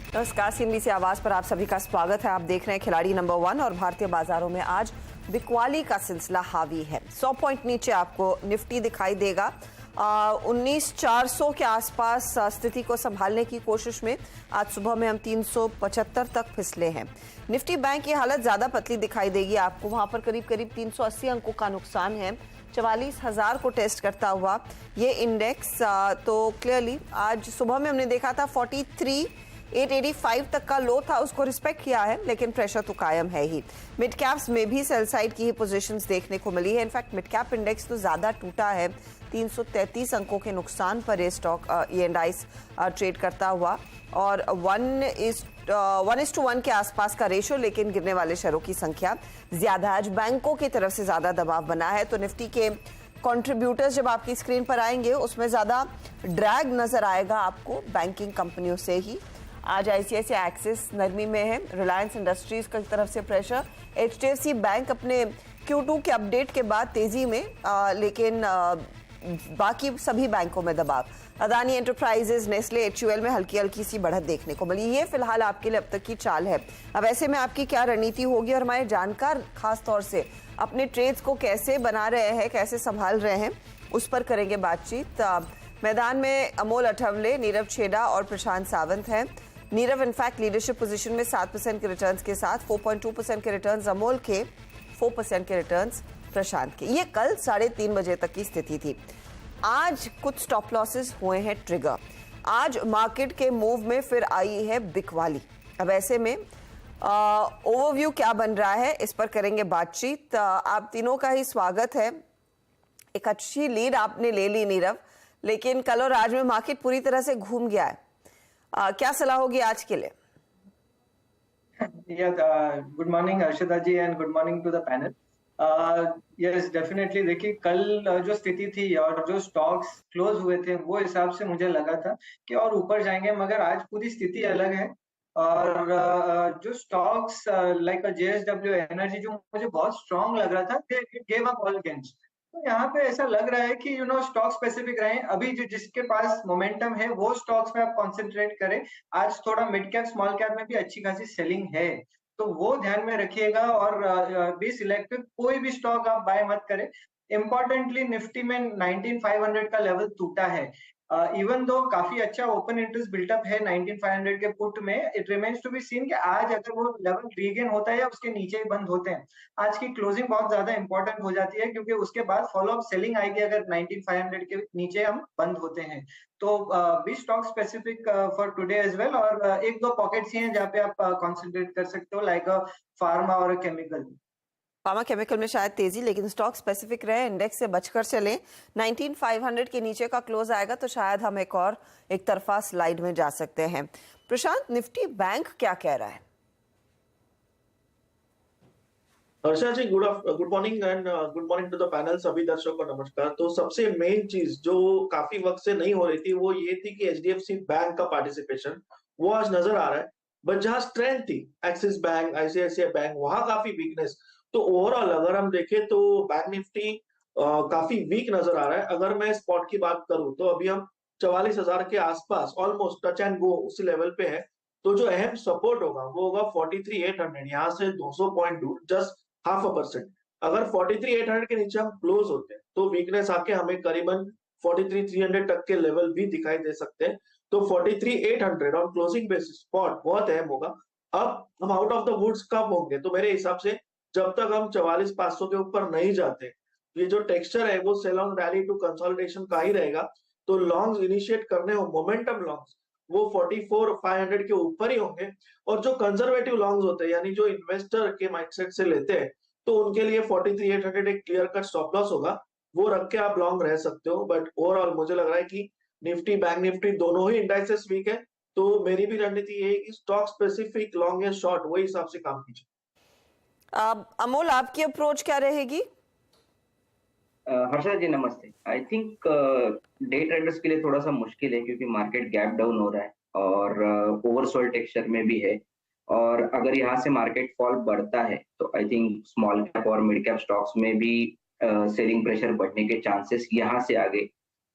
नमस्कार, सीएनबीसी आवाज पर आप सभी का स्वागत है। आप देख रहे हैं खिलाड़ी नंबर 1 और भारतीय बाजारों में आज बिकवाली का सिलसिला हावी है। 100 पॉइंट नीचे आपको निफ्टी दिखाई देगा। 19,400 के आसपास स्थिति को संभालने की कोशिश में आज सुबह में हम 375 तक फिसले हैं। निफ्टी बैंक की हालत ज्यादा पतली दिखाई देगी आपको, वहां पर करीब करीब 380 अंकों का नुकसान है। 44,000 को टेस्ट करता हुआ ये इंडेक्स तो क्लियरली आज सुबह में हमने देखा था 43,885 तक का लो था, उसको रिस्पेक्ट किया है, लेकिन प्रेशर तो कायम है ही। मिड कैप्स में भी सेल साइड की ही पोजीशंस देखने को मिली है। इनफैक्ट मिड कैप इंडेक्स तो ज्यादा टूटा है, 333 अंकों के नुकसान पर ये स्टॉक ये इंडाइस ट्रेड करता हुआ और 1:1 के आसपास का रेशो, लेकिन गिरने वाले शेयरों की संख्या ज्यादा। आज बैंकों की तरफ से ज्यादा दबाव बना है, तो निफ्टी के कंट्रीब्यूटर्स जब आपकी स्क्रीन पर आएंगे उसमें ज्यादा ड्रैग नजर आएगा आपको बैंकिंग कंपनियों से ही। आज आईसीआईसीआई एक्सिस नरमी में है, रिलायंस इंडस्ट्रीज की तरफ से प्रेशर, एचडीएफसी बैंक अपने Q2 के अपडेट के बाद तेजी में, लेकिन बाकी सभी बैंकों में दबाव। अदानी एंटरप्राइजेज, नेस्ले, HUL में हल्की हल्की सी बढ़त देखने को मिली। ये फिलहाल आपके लिए अब तक की चाल है। अब ऐसे में आपकी क्या रणनीति होगी और हमारे जानकार खास तौर से अपने ट्रेड्स को कैसे बना रहे हैं, कैसे संभाल रहे हैं, उस पर करेंगे बातचीत। मैदान में अमोल अठवले, नीरव छेड़ा और प्रशांत सावंत हैं। नीरव इनफैक्ट लीडरशिप पोजीशन में 7% के रिटर्न्स के साथ, 4.2% के रिटर्न्स अमोल के, 4% के रिटर्न्स प्रशांत के। ये कल 3:30 बजे तक की स्थिति थी। आज कुछ स्टॉप लॉसेस हुए हैं ट्रिगर। आज मार्केट के मूव में फिर आई है बिकवाली। अब ऐसे में ओवरव्यू क्या बन रहा है, इस पर करेंगे बातचीत। आप तीनों का ही स्वागत है। एक अच्छी लीड आपने ले ली नीरव, लेकिन कल और आज में मार्केट पूरी तरह से घूम गया है। क्या सलाह होगी आज के लिए? Good morning Harshada ji and good morning to the panel. Yes definitely, देखिए कल जो स्थिति थी और जो स्टॉक्स क्लोज हुए थे वो हिसाब से मुझे लगा था कि और ऊपर जाएंगे, मगर आज पूरी स्थिति अलग है। और जो स्टॉक्स लाइक JSW एनर्जी जो मुझे बहुत स्ट्रांग लग रहा था, it gave up all gains. तो यहाँ पे ऐसा लग रहा है कि स्टॉक स्पेसिफिक रहे। अभी जो जिसके पास मोमेंटम है वो स्टॉक्स में आप कंसंट्रेट करें। आज थोड़ा मिड कैप स्मॉल कैप में भी अच्छी खासी सेलिंग है, तो वो ध्यान में रखिएगा और बी सिलेक्टिव, कोई भी स्टॉक आप बाय मत करें। इंपॉर्टेंटली निफ्टी में 19,500 का लेवल टूटा है। इवन दो काफी अच्छा ओपन इंटरेस्ट बिल्टअप है 19,500 के पुट में, it remains to be seen कि आज अगर वो लेवल रीगेन होता है या उसके नीचे ही बंद होते हैं। आज की क्लोजिंग बहुत ज्यादा इंपॉर्टेंट हो जाती है, क्योंकि उसके बाद फॉलो अप सेलिंग आएगी अगर 19,500 के नीचे हम बंद होते हैं। तो be stock specific for today as well. और एक दो पॉकेट्स ही हैं जहाँ पे आप कॉन्सेंट्रेट कर सकते हो, लाइक फार्मा और केमिकल। फार्मा केमिकल में शायद तेजी, लेकिन स्टॉक स्पेसिफिक रहे, इंडेक्स से बचकर चले। 19,500 के नीचे का क्लोज आएगा तो शायद हम एक और एक तरफा स्लाइड में जा सकते हैं। प्रशांत, निफ्टी बैंक क्या कह रहा है? Harsha ji, good morning and good morning to the panel. सभी दर्शकों को नमस्कार। तो सबसे मेन चीज जो काफी वक्त से नहीं हो रही थी वो ये थी कि HDFC बैंक का पार्टिसिपेशन वो आज नजर आ रहा है। बट जहां स्ट्रेंथ थी एक्सिस बैंक, ICICI बैंक, वहां काफी वीकनेस। तो ओवरऑल अगर हम देखें तो बैंक निफ्टी काफी वीक नजर आ रहा है। अगर मैं स्पॉट की बात करूं तो अभी हम 44,000 के आसपास ऑलमोस्ट टच एंड गो उसी लेवल पे है। तो जो अहम सपोर्ट होगा वो होगा 43,800, यहाँ से 200 पॉइंट दूर, जस्ट 0.5%। अगर 43,800 के नीचे हम क्लोज होते हैं तो वीकनेस आके हमें करीबन 43,300 तक के लेवल भी दिखाई दे सकते हैं। तो 43,800 ऑन क्लोजिंग बेसिस स्पॉट बहुत अहम होगा। अब हम आउट ऑफ द वुड्स कब होंगे? तो मेरे हिसाब से जब तक हम 44,500 के ऊपर नहीं जाते, ये जो टेक्सचर है वो sell on rally to consolidation का ही रहेगा। तो लॉन्ग्स इनिशिएट करने हो, मोमेंटम लॉन्ग्स, वो 44,500 के ऊपर ही होंगे। और जो कंजर्वेटिव लॉन्ग्स होते हैं, यानी जो इन्वेस्टर के माइंडसेट से लेते हैं, तो उनके लिए 43,800 एक क्लियर कट स्टॉप लॉस होगा, वो रख के आप लॉन्ग रह सकते हो। बट ओवरऑल मुझे लग रहा है कि निफ्टी, बैंक निफ्टी दोनों ही इंडाइसेस वीक है। तो मेरी भी रणनीति ये है कि स्टॉक स्पेसिफिक लॉन्ग या शॉर्ट वही हिसाब से काम कीजिए। अमोल, आपकी अप्रोच क्या रहेगी? हर्षा जी नमस्ते। आई थिंक डे ट्रेडर्स के लिए थोड़ा सा मुश्किल है, क्योंकि मार्केट गैप डाउन हो रहा है और ओवरसोल्ड टेक्सचर में भी है। और अगर यहाँ से मार्केट फॉल बढ़ता है तो आई थिंक स्मॉल कैप और मिड कैप स्टॉक्स में भी सेलिंग प्रेशर बढ़ने के चांसेस यहाँ से आगे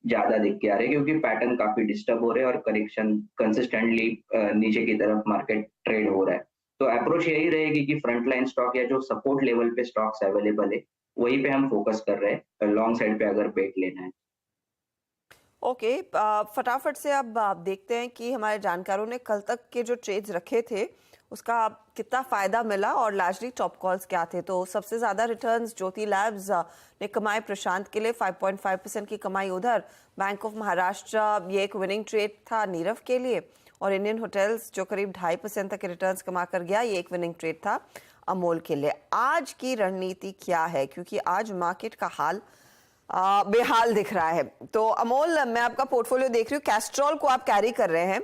ज्यादा दिख के आ रहे हैं, क्योंकि पैटर्न काफी डिस्टर्ब हो रहे हैं और करेक्शन कंसिस्टेंटली नीचे की तरफ मार्केट ट्रेड हो रहा है। तो अप्रोच यही रहेगी कि फ्रंट लाइन स्टॉक या जो सपोर्ट लेवल पे स्टॉक्स अवेलेबल है वहीं पे हम फोकस कर रहे हैं, लॉन्ग साइड पे अगर बेट लेना है। ओके, फटाफट से अब आप देखते हैं कि हमारे जानकारों ने कल तक के जो ट्रेड्स रखे थे उसका कितना फायदा मिला और लार्जली टॉप कॉल्स क्या थे। तो सबसे ज्यादा रिटर्न्स ज्योति लैब्स ने कमाए, प्रशांत के लिए 5.5% की कमाई उधर। बैंक ऑफ महाराष्ट्र ये एक विनिंग ट्रेड था नीरव के लिए, और इंडियन होटल्स जो करीब 2.5% तक के रिटर्न्स कमा कर गया, ये एक विनिंग ट्रेड था अमोल के लिए। आज की रणनीति क्या है, क्योंकि आज मार्केट का हाल बेहाल दिख रहा है। तो अमोल, मैं आपका पोर्टफोलियो देख रही हूँ, कैस्ट्रॉल को आप कैरी कर रहे हैं,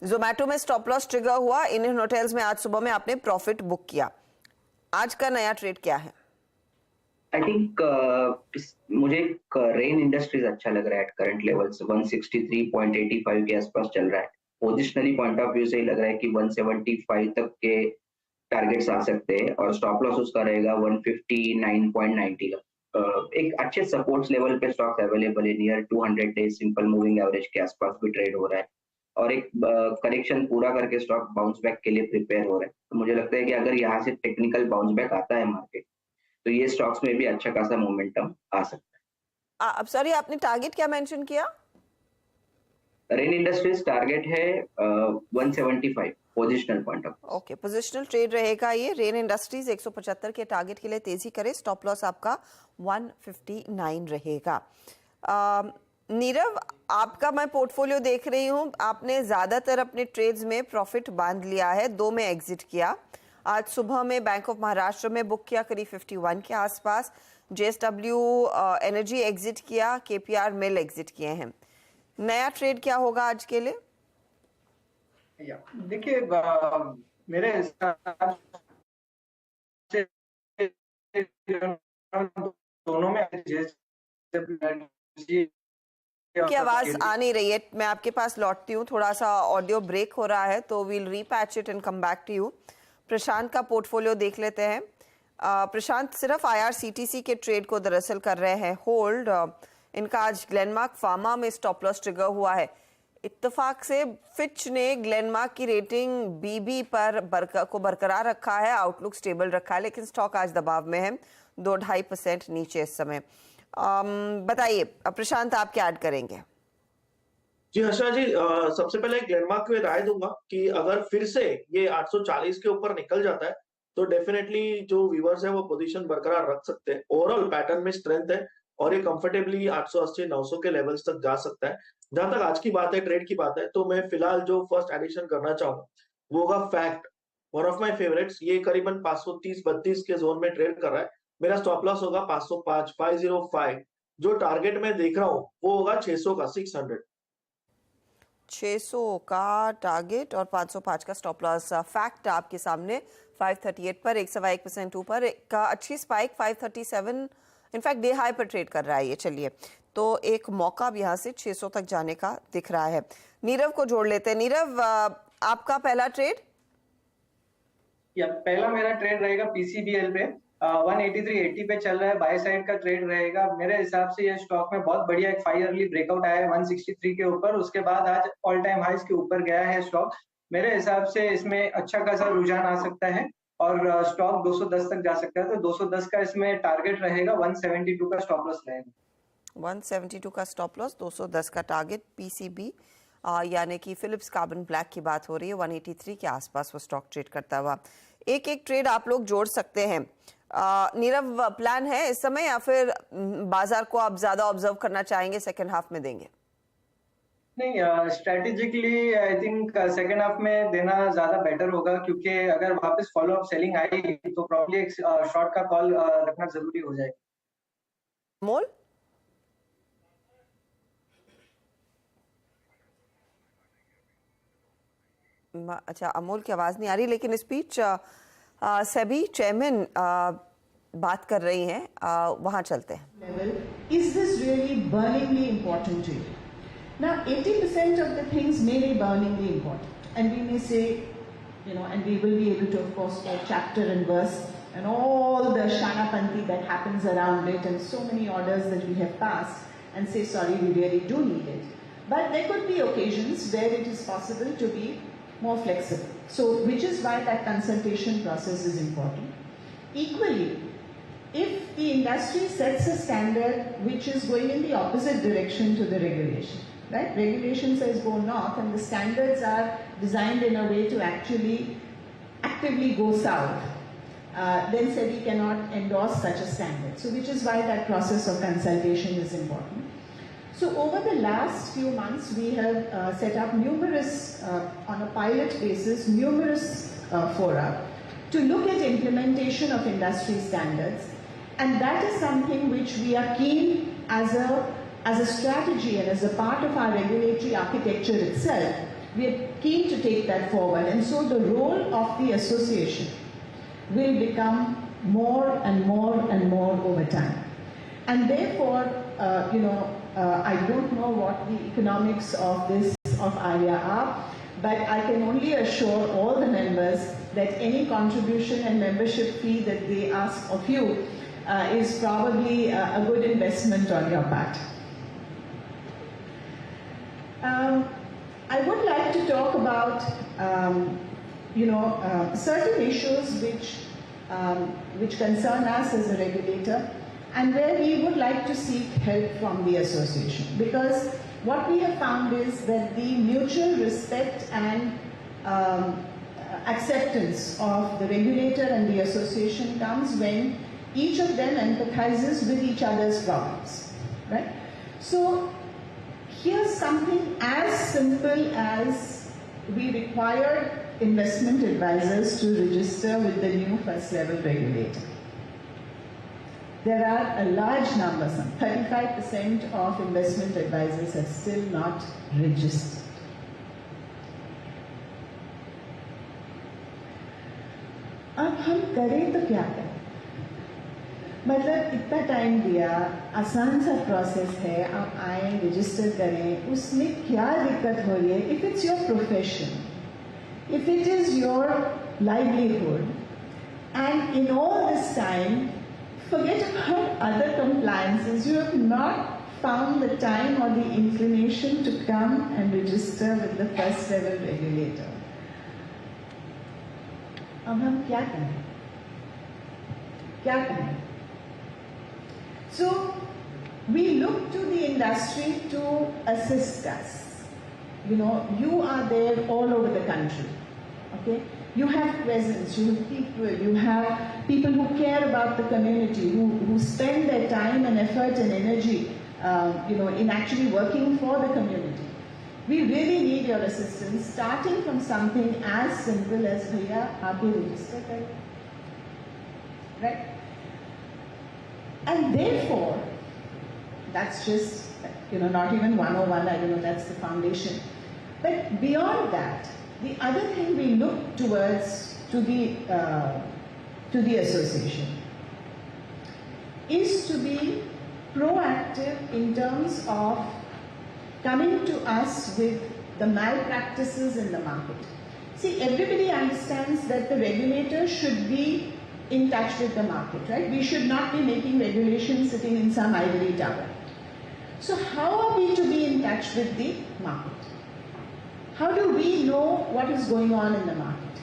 जोमेटो में स्टॉप लॉस ट्रिगर हुआ, इंडियन होटल्स में आज सुबह में आपने प्रॉफिट बुक किया। आज का नया ट्रेड क्या है? आई थिंक मुझे रेन इंडस्ट्रीज अच्छा लग रहा है। एट करंट लेवल्स 163.85 के आसपास चल रहा है। पोजिशनली पॉइंट ऑफ व्यू से ही लग रहा है कि 175 तक के टारगेट्स आ सकते हैं और स्टॉप लॉस उसका रहेगा 159.90 का। एक अच्छे सपोर्ट्स लेवल पे स्टॉक अवेलेबल है, near 200 days simple moving average के आसपास भी ट्रेड हो रहा है और एक करेक्शन पूरा करके स्टॉक बाउंस बैक के लिए प्रिपेयर हो रहा है। तो मुझे लगता है कि अगर यहाँ से टेक्निकल बाउंस बैक आता है मार्केट, तो ये स्टॉक्स में भी अच्छा खासा मोमेंटम आ सकता है। अब सॉरी, आपने टारगेट क्या मेंशन किया? रेन इंडस्ट्रीज टारगेट है 175 positional point of. Okay, positional trade रहेगा ये। रेन इंडस्ट्रीज 175 के टारगेट के लिए तेजी करे, स्टॉप लॉस आपका 159 रहेगा। नीरव, आपका मैं पोर्टफोलियो देख रही हूँ, आपने ज्यादातर अपने ट्रेड्स में प्रॉफिट बांध लिया है, 2 में एग्जिट किया। आज सुबह में बैंक ऑफ महाराष्ट्र में बुक किया करीब 51 के आसपास, JSW एनर्जी एग्जिट किया, KPR मिल एग्जिट किए हैं। नया ट्रेड क्या होगा आज के लिए? देखिए, मेरे हिसाब से दोनों में की आवाज आ नहीं रही है, मैं आपके पास लौटती हूँ, थोड़ा सा ऑडियो ब्रेक हो रहा है, तो we'll repatch it and come back to you. Prashant का पोर्टफोलियो देख लेते हैं। प्रशांत सिर्फ IRCTC के ट्रेड को दरअसल कर रहे हैं होल्ड। इनका आज ग्लेनमार्क फार्मा में स्टॉप लॉस ट्रिगर हुआ है। इत्तेफाक से फिच ने ग्लेनमार्क की रेटिंग BB पर बरकरार रखा है, आउटलुक स्टेबल रखा है, लेकिन स्टॉक आज दबाव में है, 2-2.5% नीचे इस समय। बताइए प्रशांत, आप क्या ऐड करेंगे? जी हर्षा जी, सबसे पहले ग्लेनमार्क में राय दूंगा कि अगर फिर से ये 840 के ऊपर निकल जाता है तो डेफिनेटली जो व्यूअर्स है वो पोजीशन बरकरार रख सकते हैं। ओवरऑल पैटर्न में स्ट्रेंथ है और ये कंफर्टेबली 880-900 के लेवल्स तक जा सकता है। जहां तक आज की बात है, ट्रेड की बात है, तो मैं फिलहाल जो फर्स्ट एडिशन करना चाहूंगा वो होगा fact, one of my favourites. ये करीबन 530-32 के जोन में ट्रेड कर रहा है। मेरा स्टॉप लॉस होगा 505 जो टारगेट मैं देख रहा हूँ वो होगा 600 का 600 का टारगेट और 505 का स्टॉप लॉस। फैक्ट आपके सामने 538 पर 1.1% ऊपर का अच्छी स्पाइक 537 इनफैक्ट डे हाई पर ट्रेड कर रहा है ये। चलिए, तो एक मौका अब यहाँ से 600 तक जाने का दिख रहा है। नीरव को जोड़ लेते हैं। नीरव, आपका पहला ट्रेड? पहला मेरा ट्रेड रहेगा PCBL पे 183.80 पे चल रहा है, बाय साइड का ट्रेड रहेगा। मेरे हिसाब से ये स्टॉक में बहुत बढ़िया एक 5 ईयरली ब्रेकआउट आया है 163 के ऊपर, उसके बाद आज ऑल टाइम हाइस के ऊपर गया है स्टॉक। मेरे हिसाब से इसमें अच्छा खासा रुझान आ सकता है और स्टॉक 210 तक जा सकता है, तो 210 का इसमें टारगेट रहेगा, 172 का स्टॉप लॉस रहेगा। 172 का स्टॉप लॉस, 210 का टारगेट। PCB यानी कि फिलिप्स कार्बन ब्लैक की बात हो रही है, 183 के आसपास वो स्टॉक ट्रेड करता हुआ। एक एक ट्रेड आप लोग जोड़ सकते हैं। नीरव, प्लान है इस समय या फिर बाजार को आप ज्यादा ऑब्जर्व करना चाहेंगे, सेकेंड हाफ में देंगे? नहीं, strategically I think second half में देना ज्यादा बेटर होगा, क्योंकि अगर वापस फॉलो अप सेलिंग आई तो प्रॉब्ली एक शॉर्ट का कॉल रखना जरूरी हो जाएगा। मोल? अच्छा, अमोल की आवाज नहीं आ रही, लेकिन स्पीच सेबी चेयरमैन बात कर रही हैं, वहां चलते हैं। Is this really burningly important to you? Now, 80% of the things may be burningly important, and we may say, and we will be able to, of course, quote chapter and verse and all the shanapanti that happens around it, and so many orders that we have passed. and say, sorry, we really do need it. But there could be occasions where it is possible to be more flexible. So, which is why that consultation process is important. Equally, if the industry sets a standard which is going in the opposite direction to the regulation, right? Regulation says go north and the standards are designed in a way to actually actively go south, then SEBI cannot endorse such a standard. So which is why that process of consultation is important. So over the last few months, we have set up numerous, on a pilot basis, numerous fora to look at implementation of industry standards. And that is something which we are keen as a strategy and as a part of our regulatory architecture itself. We are keen to take that forward. And so the role of the association will become more and more and more over time. And therefore, I don't know what the economics of this, of ARIA are, but I can only assure all the members that any contribution and membership fee that they ask of you is probably a good investment on your part. I would like to talk about, certain issues which concern us as a regulator and where we would like to seek help from the association. Because what we have found is that the mutual respect and acceptance of the regulator and the association comes when each of them empathizes with each other's problems, right? So here's something as simple as we required investment advisors to register with the new first level regulator. There are a large number, some 35% of investment advisors are still not registered. अब हम करें तो क्या करें? मतलब इतना time दिया, आसान सा प्रोसेस है, आप आए, रजिस्टर करें, उसमें क्या दिक्कत हो रही है? If it's your profession, if it is your livelihood, and in all this time, forget about other compliances, you have not found the time or the inclination to come and register with the first level regulator. अब हम क्या करें? क्या करें? So, we look to the industry to assist us. You are there all over the country, okay? You have presence, you have people who care about the community, who spend their time and effort and energy, in actually working for the community. We really need your assistance, starting from something as simple as, bhaiya, aap register karo. Right? And therefore, that's just, not even 101, I don't know, that's the foundation. But beyond that, the other thing we look towards to the association is to be proactive in terms of coming to us with the malpractices in the market. See, everybody understands that the regulator should be in touch with the market, right? We should not be making regulations sitting in some ivory tower. So how are we to be in touch with the market? How do we know what is going on in the market?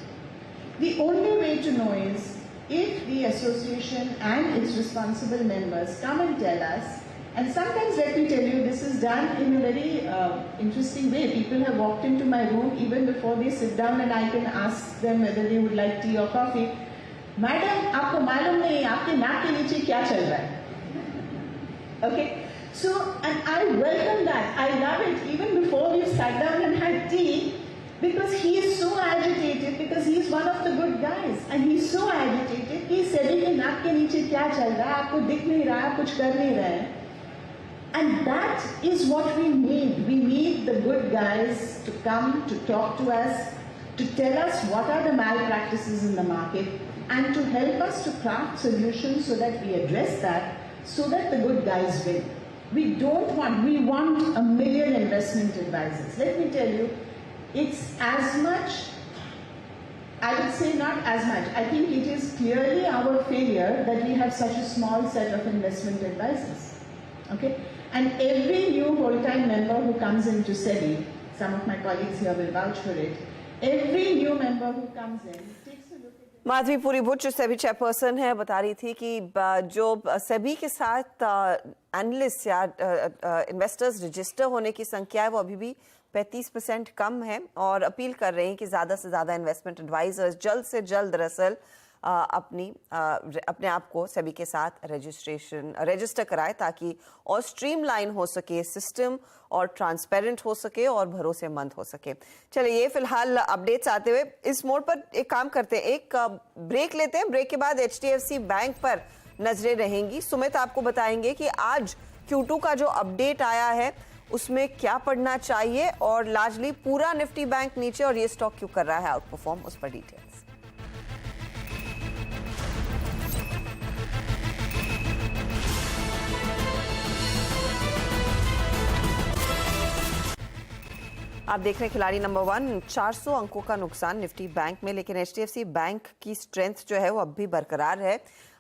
The only way to know is if the association and its responsible members come and tell us, and sometimes, let me tell you, this is done in a very interesting way. People have walked into my room even before they sit down and I can ask them whether they would like tea or coffee. Madam, aapko malum nahi hai, aapke naak ke niche kya chal raha hai? Okay? So, and I welcome that. I love it. Even before we've sat down and had tea, because he is so agitated, because he is one of the good guys, and he is so agitated, he is SEBI ke naak ke niche kya chal raha hai, aapko dikh nahi raha, kuch kar nahi rahe hai. And that is what we need. We need the good guys to come, to talk to us, to tell us what are the malpractices in the market, and to help us to craft solutions so that we address that, so that the good guys win. We want a million investment advisors. Let me tell you, it's as much, I would say not as much. I think it is clearly our failure that we have such a small set of investment advisors. Okay? And every new whole-time member who comes into SEBI, some of my colleagues here will vouch for it, every new member who comes in takes a look at it. Madhavi Puri भुज जो SEBI chairperson है बता रही थी कि जो सेबी के साथ analyst या इन्वेस्टर्स रजिस्टर होने की संख्या है वो अभी भी 35% कम है और अपील कर रहे हैं कि ज़्यादा से ज़्यादा इन्वेस्टमेंट एडवाइजर्स जल्द से जल्द दरअसल अपने आप को सेबी के साथ रजिस्टर कराए ताकि और स्ट्रीमलाइन हो सके सिस्टम और ट्रांसपेरेंट हो सके और भरोसेमंद हो सके। चलिए ये फिलहाल अपडेट्स आते हुए इस मोड पर एक काम करते हैं, एक ब्रेक लेते हैं। ब्रेक के बाद HDFC बैंक पर नजरें रहेंगी। सुमित आपको बताएंगे कि आज Q2 का जो अपडेट आया है उसमें क्या पढ़ना चाहिए और लार्जली पूरा निफ्टी बैंक नीचे और ये स्टॉक क्यों कर रहा है आउट परफॉर्म, उस पर डिटेल्स। आप देख रहे हैं खिलाड़ी नंबर 1। 400 अंकों का नुकसान निफ्टी बैंक में, लेकिन HDFC बैंक की स्ट्रेंथ जो है वो अब भी बरकरार है।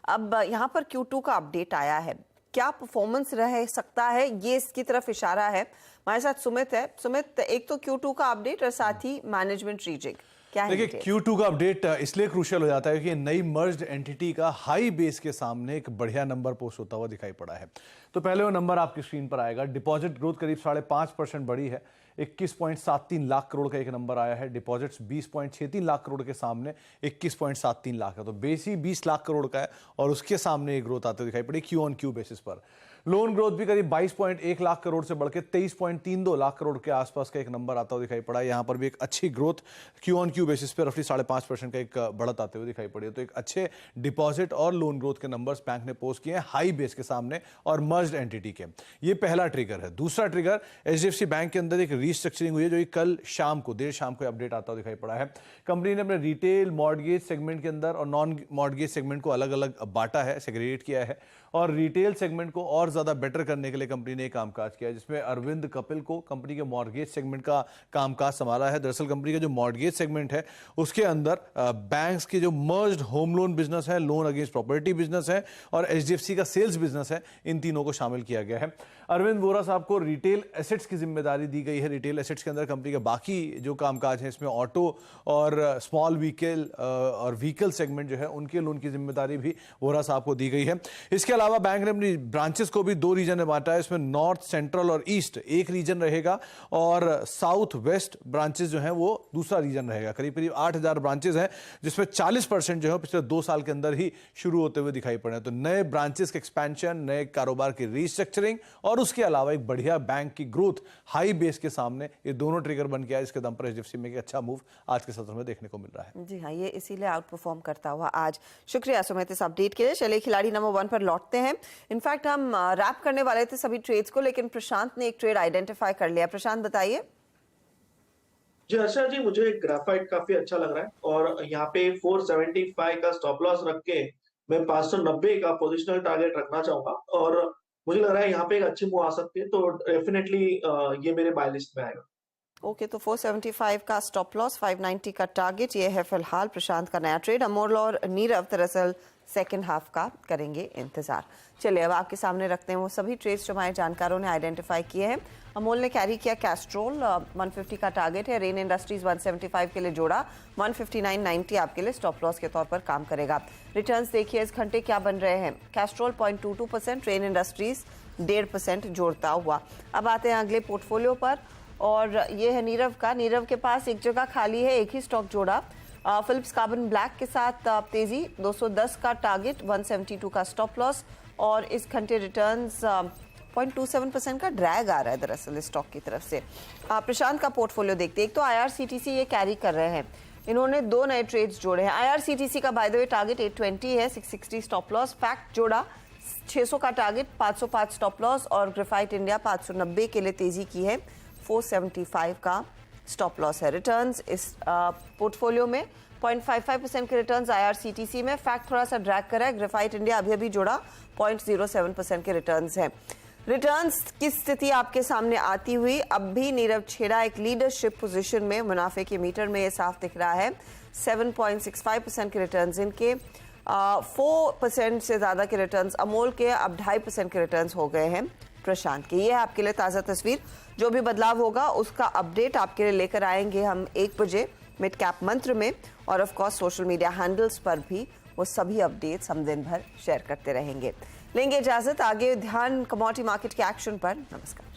अब यहाँ पर Q2 का अपडेट आया है, क्या परफॉर्मेंस रह सकता है ये इसकी तरफ इशारा है। हमारे साथ सुमित है। सुमित, एक तो Q2 का अपडेट और साथ ही मैनेजमेंट रीजिंग क्या है? देखिए Q2 का अपडेट इसलिए क्रूशियल हो जाता है कि नई मर्ज्ड एंटिटी का हाई बेस के सामने एक बढ़िया नंबर पोस्ट होता हुआ दिखाई पड़ा है। तो पहले वो नंबर आपकी स्क्रीन पर आएगा। डिपॉजिट ग्रोथ करीब 5.5% बढ़ी है, 21.73 लाख करोड़ का एक नंबर आया है। डिपॉजिट्स 20.63 लाख करोड़ के सामने 21.73 लाख है, तो बेस ही 20 लाख करोड़ का है और उसके सामने एक ग्रोथ आते हुए दिखाई पड़ी क्यू ऑन क्यू बेसिस पर। लोन ग्रोथ भी करीब 22.1 लाख करोड़ से बढ़ के 23.32 लाख करोड़ के आसपास का एक नंबर आता हुआ दिखाई पड़ा। यहां पर भी एक अच्छी growth Q on Q basis पे रफली 5.5% का एक बढ़त आते हुए दिखाई पड़ी है। तो एक अच्छे डिपॉजिट और लोन ग्रोथ के नंबर्स बैंक ने पोस्ट किए हैं हाई बेस के सामने और मर्ज्ड एंटिटी के। ये पहला ट्रिगर है। दूसरा ट्रिगर HDFC बैंक के अंदर एक रीस्ट्रक्चरिंग हुई है जो कल शाम को देर शाम को अपडेट आता हुआ दिखाई पड़ा है। कंपनी ने अपने रिटेल मॉर्गेज सेगमेंट के अंदर और नॉन मॉर्गेज सेगमेंट को अलग अलग बांटा है, सेग्रीगेट किया है और रिटेल सेगमेंट को और ज्यादा बेटर करने के लिए कंपनी ने कामकाज किया है, जिसमें अरविंद कपिल को कंपनी के मॉर्गेज सेगमेंट का कामकाज संभाला है। दरअसल कंपनी का जो मॉर्गेज सेगमेंट है उसके अंदर बैंक्स के जो मर्ज्ड होम लोन बिजनेस है, लोन अगेंस्ट प्रॉपर्टी बिजनेस है और HDFC का सेल्स बिजनेस है, इन तीनों को शामिल किया गया है। अरविंद वोरा साहब को रिटेल एसेट्स की जिम्मेदारी दी गई है। रिटेल एसेट्स के अंदर कंपनी के बाकी जो कामकाज है इसमें ऑटो और स्मॉल व्हीकल और व्हीकल सेगमेंट जो है उनके लोन की जिम्मेदारी भी वोरा साहब को दी गई है। इसके अलावा बैंक ने अपनी ब्रांचेस को भी 2 रीजन में बांटा है। इसमें नॉर्थ, सेंट्रल और ईस्ट एक रीजन रहेगा और साउथ वेस्ट ब्रांचेस जो हैं वो दूसरा रीजन रहेगा। करीब करीब 8000 ब्रांचेस हैं जिसमें 40% जो है पिछले 2 साल के अंदर ही शुरू होते हुए दिखाई पड़े हैं। तो नए ब्रांचेस के एक्सपेंशन, नए कारोबार की रीस्ट्रक्चरिंग और उसके अलावा एक बढ़िया बैंक की ग्रोथ हाई बेस के सामने, ये दोनों ट्रिगर बन गया है। इसके दम पर HDFC में एक अच्छा मूव आज के सत्र में देखने को मिल रहा है। जी हाँ, ये इसीलिए आउट परफॉर्म करता हुआ आज। शुक्रिया सुमित इस अपडेट के लिए। चलिए खिलाड़ी नंबर 1 पर लौटते हैं। इनफैक्ट हम रैप करने वाले थे सभी ट्रेड्स को, लेकिन प्रशांत ने एक ट्रेड आइडेंटिफाई कर लिया। प्रशांत बताइए। जी हर्षा जी, मुझे ग्राफाइट काफी अच्छा लग रहा है और यहाँ पे 475 का स्टॉप लॉस रख के मैं 590 का पोजिशनल टारगेट रखना चाहूंगा और मुझे लग रहा है यहाँ पे एक अच्छी मूव आ सकती है, तो डेफिनेटली ये मेरे बाय लिस्ट में आएगा। ओके, तो 475 का स्टॉप लॉस, 590 का टारगेट, ये है फिलहाल प्रशांत का नया ट्रेड। अमोल और नीरव दरअसल सेकेंड हाफ का करेंगे इंतजार। चलिए अब आपके सामने रखते हैं वो सभी ट्रेड्स जो हमारे जानकारों ने आइडेंटिफाई किए हैं। अमोल ने कैरी किया कैस्ट्रोल, 150 का टारगेट है। रेन इंडस्ट्रीज 175 के लिए जोड़ा, 159.90 आपके लिए स्टॉप लॉस के तौर पर काम करेगा। रिटर्न्स देखिए इस घंटे क्या बन रहे हैं। कैस्ट्रोल 0.22%, रेन इंडस्ट्रीज 1.5% जोड़ता हुआ। अब आते हैं अगले पोर्टफोलियो पर और ये है नीरव का। नीरव के पास एक जगह खाली है, एक ही स्टॉक जोड़ा। फिलिप्स कार्बन ब्लैक के साथ तेजी, 210 का टारगेट, 172 का स्टॉप लॉस और इस घंटे रिटर्न्स 0.27% का ड्रैग आ रहा है दरअसल इस स्टॉक की तरफ से। प्रशांत का पोर्टफोलियो देखते हैं। एक तो IRCTC ये कैरी कर रहे हैं, इन्होंने 2 नए ट्रेड्स जोड़े हैं। IRCTC का बाय द वे टारगेट 820 है, 660 स्टॉप लॉस। फैक्ट जोड़ा 600 का टारगेट, 505 स्टॉप लॉस और ग्रेफाइट इंडिया 590 के लिए तेजी की है, 475 का स्टॉप लॉस है। रिटर्न्स इस पोर्टफोलियो में 0.55% के रिटर्न्स IRCTC में। फैक्ट थोड़ा सा ड्रैग कर रहा है। ग्रेफाइट इंडिया अभी अभी जोड़ा, 0.07% के रिटर्न्स हैं। रिटर्न्स की स्थिति आपके सामने आती हुई अब भी नीरव छेड़ा एक लीडरशिप पोजीशन में, मुनाफे के मीटर में ये साफ दिख रहा है। 7.65% के रिटर्न्स इनके, 4% से ज्यादा के रिटर्न्स अमोल के, अब 2.5% के रिटर्न्स हो गए हैं प्रशांत की। ये है आपके लिए ताज़ा तस्वीर। जो भी बदलाव होगा उसका अपडेट आपके लिए लेकर आएंगे हम 1 बजे मिड कैप मंत्र में, और of course social media handles पर भी वो सभी अपडेट्स हम दिन भर शेयर करते रहेंगे। लेंगे इजाजत, आगे ध्यान कमोडिटी मार्केट के एक्शन पर। नमस्कार।